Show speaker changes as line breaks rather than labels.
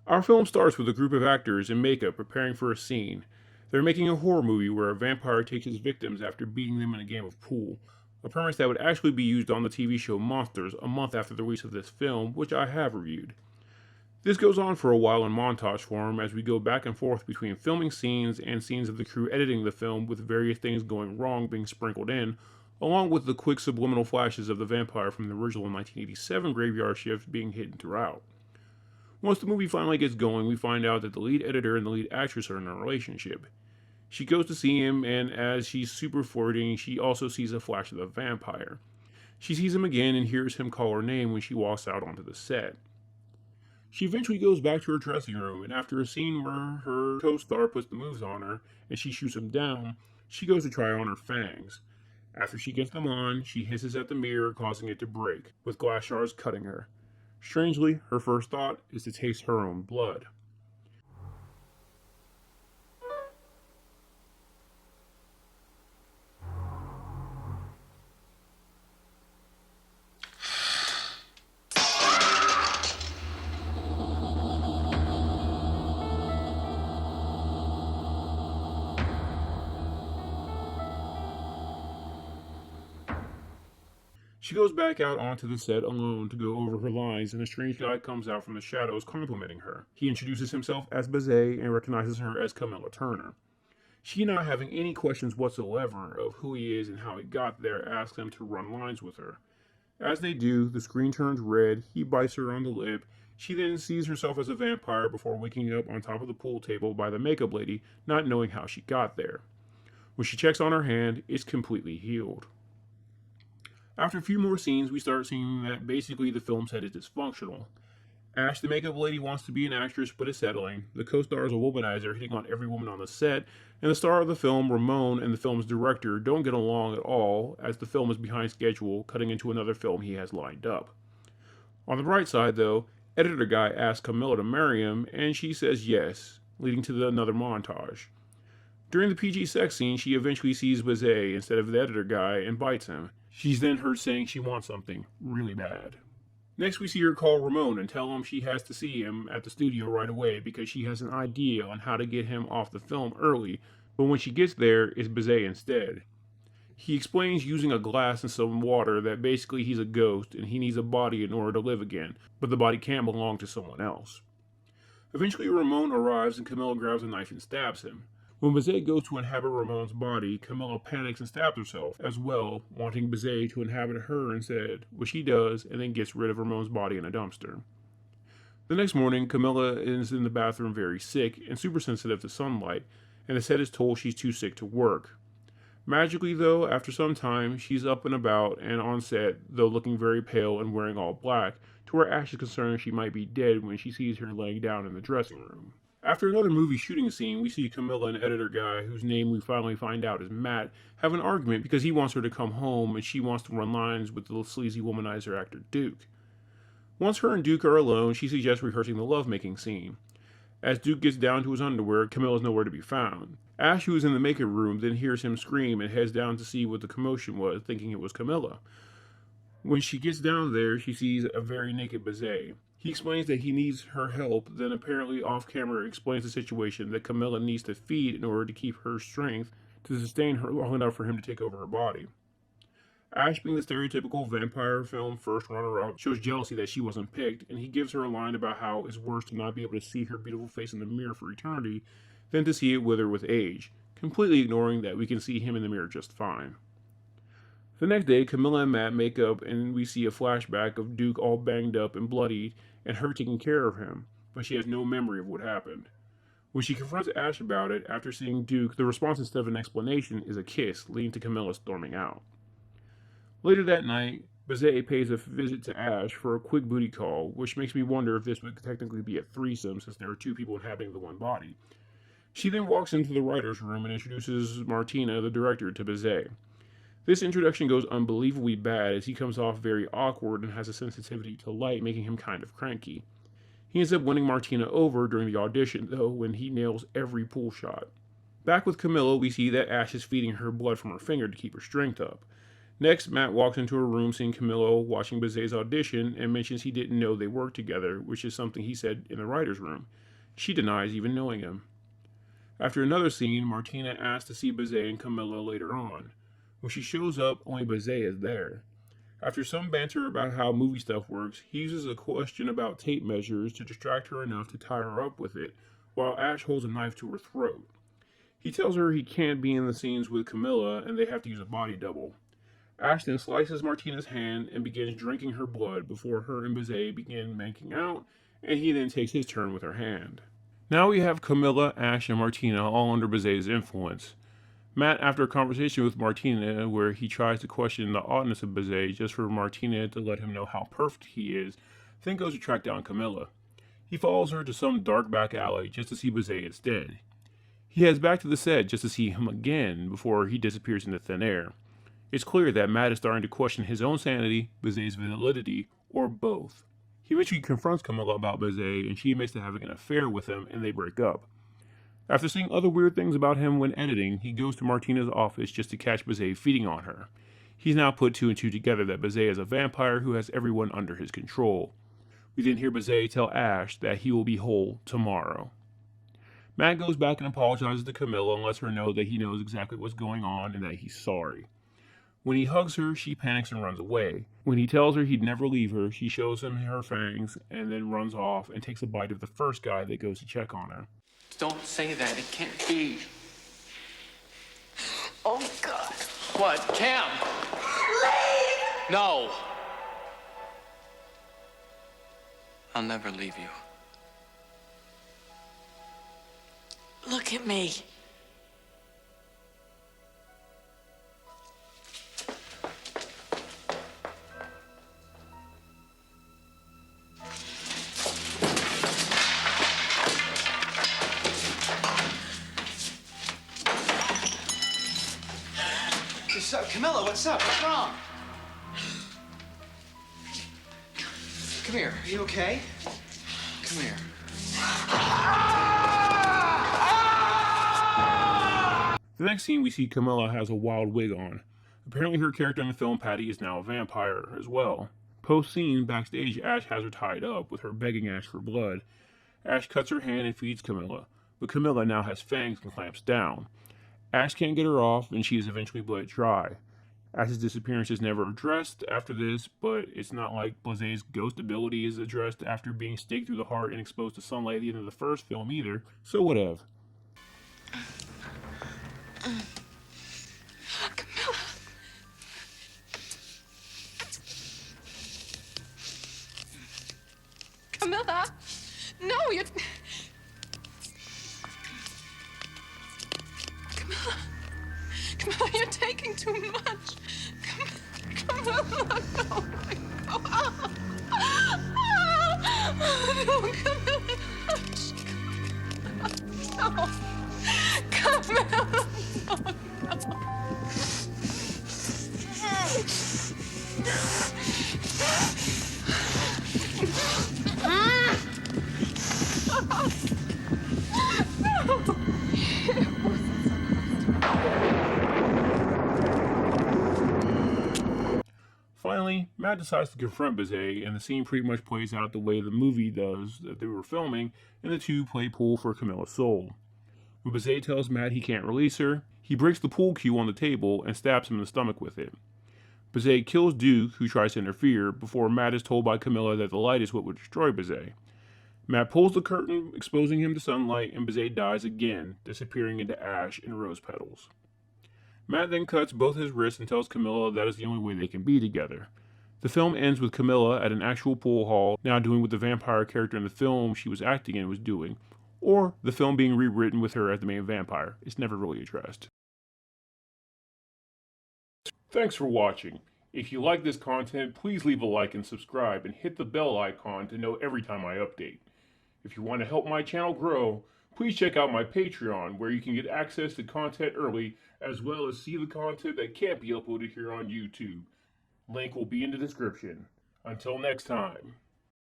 Our film starts with a group of actors in makeup preparing for a scene. They're making a horror movie where a vampire takes his victims after beating them in a game of pool, a premise that would actually be used on the TV show Monsters a month after the release of this film, which I have reviewed. This goes on for a while in montage form as we go back and forth between filming scenes and scenes of the crew editing the film with various things going wrong being sprinkled in, along with the quick subliminal flashes of the vampire from the original 1987 Graveyard Shift being hidden throughout. Once the movie finally gets going, we find out that the lead editor and the lead actress are in a relationship. She goes to see him, and as she's super flirting, she also sees a flash of the vampire. She sees him again and hears him call her name when she walks out onto the set. She eventually goes back to her dressing room, and after a scene where her co-star puts the moves on her and she shoots him down, she goes to try on her fangs. After she gets them on, she hisses at the mirror, causing it to break, with glass shards cutting her. Strangely, her first thought is to taste her own blood. She goes back out onto the set alone to go over her lines, and a strange guy comes out from the shadows complimenting her. He introduces himself as Bizet and recognizes her as Camilla Turner. She, not having any questions whatsoever of who he is and how he got there, asks him to run lines with her. As they do, the screen turns red, he bites her on the lip. She then sees herself as a vampire before waking up on top of the pool table by the makeup lady, not knowing how she got there. When she checks on her hand, it's completely healed. After a few more scenes, we start seeing that basically the film's head is dysfunctional. Ash, the makeup lady, wants to be an actress but is settling. The co-star is a womanizer hitting on every woman on the set, and the star of the film, Ramon, and the film's director don't get along at all as the film is behind schedule, cutting into another film he has lined up. On the bright side, though, editor guy asks Camilla to marry him, and she says yes, leading to another montage. During the PG sex scene, she eventually sees Bizet instead of the editor guy and bites him. She's then heard saying she wants something really bad. Next, we see her call Ramon and tell him she has to see him at the studio right away because she has an idea on how to get him off the film early, but when she gets there, it's Bizet instead. He explains using a glass and some water that basically he's a ghost and he needs a body in order to live again, but the body can't belong to someone else. Eventually, Ramon arrives and Camilla grabs a knife and stabs him. When Bizet goes to inhabit Ramon's body, Camilla panics and stabs herself as well, wanting Bizet to inhabit her instead, which he does and then gets rid of Ramon's body in a dumpster. The next morning, Camilla is in the bathroom very sick and super sensitive to sunlight, and the set is told she's too sick to work. Magically, though, after some time, she's up and about and on set, though looking very pale and wearing all black, to where Ash is concerned she might be dead when she sees her laying down in the dressing room. After another movie shooting scene, we see Camilla and editor guy, whose name we finally find out is Matt, have an argument because he wants her to come home and she wants to run lines with the sleazy womanizer actor Duke. Once her and Duke are alone, she suggests rehearsing the lovemaking scene. As Duke gets down to his underwear, Camilla's nowhere to be found. Ash, who is in the makeup room, then hears him scream and heads down to see what the commotion was, thinking it was Camilla. When she gets down there, she sees a very naked Bizet. He explains that he needs her help, then apparently off camera explains the situation that Camilla needs to feed in order to keep her strength to sustain her long enough for him to take over her body. Ash, being the stereotypical vampire film first runner-up, shows jealousy that she wasn't picked, and he gives her a line about how it's worse to not be able to see her beautiful face in the mirror for eternity than to see it wither with age, completely ignoring that we can see him in the mirror just fine. The next day, Camilla and Matt make up, and we see a flashback of Duke all banged up and bloodied, and her taking care of him, but she has no memory of what happened. When she confronts Ash about it, after seeing Duke, the response instead of an explanation is a kiss, leading to Camilla storming out. Later that night, Bizet pays a visit to Ash for a quick booty call, which makes me wonder if this would technically be a threesome since there are two people inhabiting the one body. She then walks into the writer's room and introduces Martina, the director, to Bizet. This introduction goes unbelievably bad as he comes off very awkward and has a sensitivity to light, making him kind of cranky. He ends up winning Martina over during the audition, though, when he nails every pool shot. Back with Camilla, we see that Ash is feeding her blood from her finger to keep her strength up. Next, Matt walks into a room seeing Camillo watching Bizet's audition and mentions he didn't know they worked together, which is something he said in the writer's room. She denies even knowing him. After another scene, Martina asks to see Bizet and Camillo later on. When she shows up, only Bizet is there. After some banter about how movie stuff works, he uses a question about tape measures to distract her enough to tie her up with it, while Ash holds a knife to her throat. He tells her he can't be in the scenes with Camilla and they have to use a body double. Ash then slices Martina's hand and begins drinking her blood before her and Bizet begin making out, and he then takes his turn with her hand. Now we have Camilla, Ash, and Martina all under Bizet's influence. Matt, after a conversation with Martina where he tries to question the oddness of Bizet just for Martina to let him know how perfect he is, then goes to track down Camilla. He follows her to some dark back alley just to see Bizet instead. He heads back to the set just to see him again before he disappears into thin air. It's clear that Matt is starting to question his own sanity, Bizet's validity, or both. He eventually confronts Camilla about Bizet, and she admits to having an affair with him, and they break up. After seeing other weird things about him when editing, he goes to Martina's office just to catch Bizet feeding on her. He's now put two and two together that Bizet is a vampire who has everyone under his control. We then hear Bizet tell Ash that he will be whole tomorrow. Matt goes back and apologizes to Camilla and lets her know that he knows exactly what's going on and that he's sorry. When he hugs her, she panics and runs away. When he tells her he'd never leave her, she shows him her fangs and then runs off and takes a bite of the first guy that goes to check on her.
Don't say that. It can't be.
Oh, God.
What? Cam!
Leave!
No! I'll never leave you.
Look at me.
Camilla, what's up? What's wrong? Come here. Are you okay? Come here.
The next scene we see Camilla has a wild wig on. Apparently her character in the film, Patty, is now a vampire as well. Post-scene, backstage, Ash has her tied up, with her begging Ash for blood. Ash cuts her hand and feeds Camilla, but Camilla now has fangs and clamps down. Ash can't get her off, and she is eventually bled dry. Ash's disappearance is never addressed after this, but it's not like Bizet's ghost ability is addressed after being staked through the heart and exposed to sunlight at the end of the first film either, so whatever.
Camilla. Camilla. No, you're... Camilla, you're taking too much. Camilla, no. No, Camilla. No. Camilla,
Finally, Matt decides to confront Bizet, and the scene pretty much plays out the way the movie does that they were filming, and the two play pool for Camilla's soul. When Bizet tells Matt he can't release her, he breaks the pool cue on the table and stabs him in the stomach with it. Bizet kills Duke, who tries to interfere, before Matt is told by Camilla that the light is what would destroy Bizet. Matt pulls the curtain, exposing him to sunlight, and Bizet dies again, disappearing into ash and rose petals. Matt then cuts both his wrists and tells Camilla that is the only way they can be together. The film ends with Camilla at an actual pool hall, now doing what the vampire character in the film she was acting in was doing, or the film being rewritten with her as the main vampire. It's never really addressed. Thanks for watching. If you like this content, please leave a like and subscribe, and hit the bell icon to know every time I update. If you want to help my channel grow, please check out my Patreon, where you can get access to content early, as well as see the content that can't be uploaded here on YouTube. Link will be in the description. Until next time.